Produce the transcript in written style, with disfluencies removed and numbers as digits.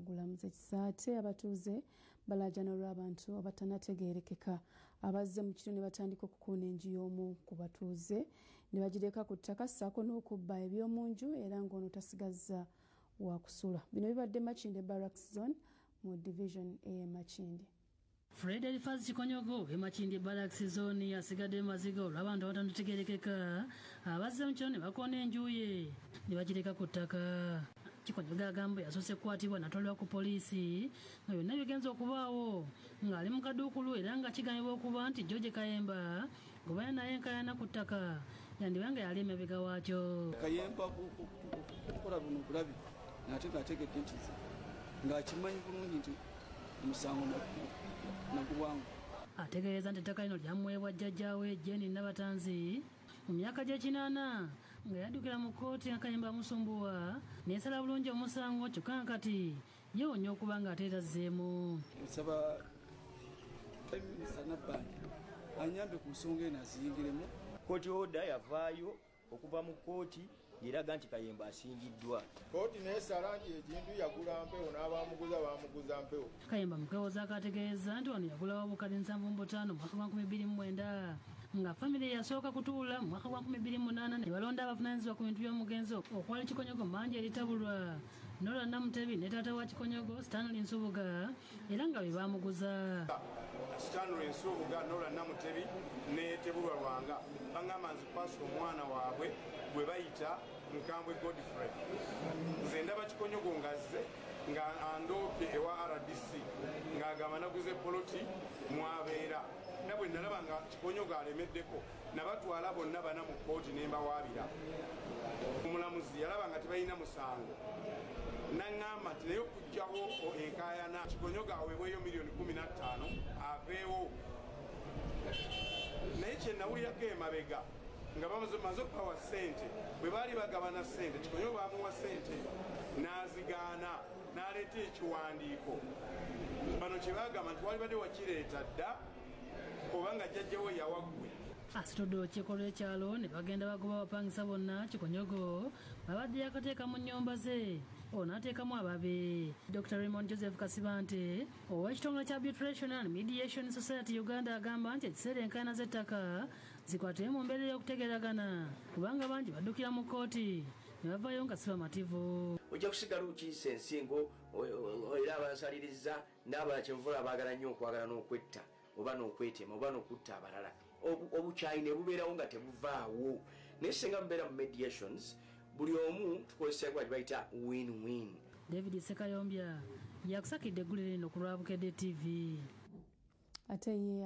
agulamuza ekisaate abatuuze balajana olw'abantu abatanategeerekeka abazze mu kiro ne batandika okukuuna enju y'omu ku batuuze ne bagireka ku ttaka ssaako n'okubba eby'omunju era ng'ono tasigazza wa kusula. Bino bibadde Makinde Barracks Zone mu division e Makinde. Fred Elifazi Kikonyogo Makinde Barracks Zone yasigadde maziga olw'abantu abatanategeerekeka abazze mu kiro ne bakoona enju ye ne bagireka ku ttaka. Kikonyogo Agamba yasoose kukwatibwa n'atwalibwa ku poliisi nga byonna bigenze okubaawo ng'ali mu Kaduukulu era nga kigambibwa okuba nti George Kayemba gwe naye enkaayana ku ttaka yandiba nga yali emabega waakyo. Kayemba kukola buno bulabi n'ate ng'ategedde nti ng'akimanyi bulungi nti omusango naguwangu. Ategeeza nti ettaka lino lyamuweebwa jjajjaawe Jeni Nabatanzi mu myaka gy'ekinaana nga yaddukira mu kkooti nga Kayemba amusumbuwa n'esala bulungi omusango kyokka kati yeewonya okuba ng'ateetazzeemu. Nsaba Prime Minister Nabbanja anyambe ku nsonga eno aziyingiremu. Kooti oda yavaayo okuva mu kkooti eraga nti Kayemba asingiddwa. Kooti n'esala nti ekintu yagula mpewo n'abamuguza mpewo. Kayemba mukewoza akategeeza nti ono yagulawo obukadde 7.5 mu mwaka gwa 2009 nga famire yasooka kutuula mu mwaka gwa 2008 ne balonda abavunaanyizibwa ku bintu by'omugenzi okwali Kikonyogo Manje eritabulwa Nola Namutebi ne taata wa Kikonyogo Stanley Nsubuga era nga be baamuguza. Stanley Nsubuga Nola Namutebi ne Tebulwa Lwanga bangamba nzikwasa omwana waabwe bwe bayita Nkambwe Godfrey. Nze ndaba Kikonyogo ngazze nga andooke ewa RDC ng'agamba naguze poloti mwabeera nabwe nalaba nga Kikonyogo alemeddeko nabatwala bonna bana mu kkooti ne mbawaabira. Omulamuzi yalaba nga tebalina musango n'aŋŋamba nti naye okugjawo enkaayana Kikonyogo aweebweyo $15,000,000 aveewo. Naye kye nawulirako emabega nga bamaze okubawa ssente bwe baali bagabana ssente Kikonyogo bamuwa ssente n'azigaana n'aleeta ekiwandiiko. Bano kye baagamba nti wali badde wakireeta dda obanga jjajjawo yawaggwe. Asitudde olukiiko lw'ekyalo ne bagenda bagoba abapangisa bonna Kikonyogo babadde yakateeka mu nnyumba ze ono ateekamu ababe. Dr. Raymond Joseph Kasibante ow'ekitongole kya Arbitration and Mediation Society Uganda agamba nti ekiseera enkaayana z'ettaka zikwatire mu mbeera y'okutegeeragana kubanga bangi baddukira mu kkooti ne bavaayo nga si bamativu. Ojja kusigala okiisa ensingo era abasaliriza n'abalala kyenvula baagala nnyo okwagala n'okwetta oba n'okwetema oba n'okutta abalala. Obukyayi ne bubeerawo nga tebuvaawo naye singa mubeera mu mediations buli omu tukozesa gwa bayita win-win. David Sekayombya yakusakidde eggulire lino ku lwa Bukedde TV. Ate ye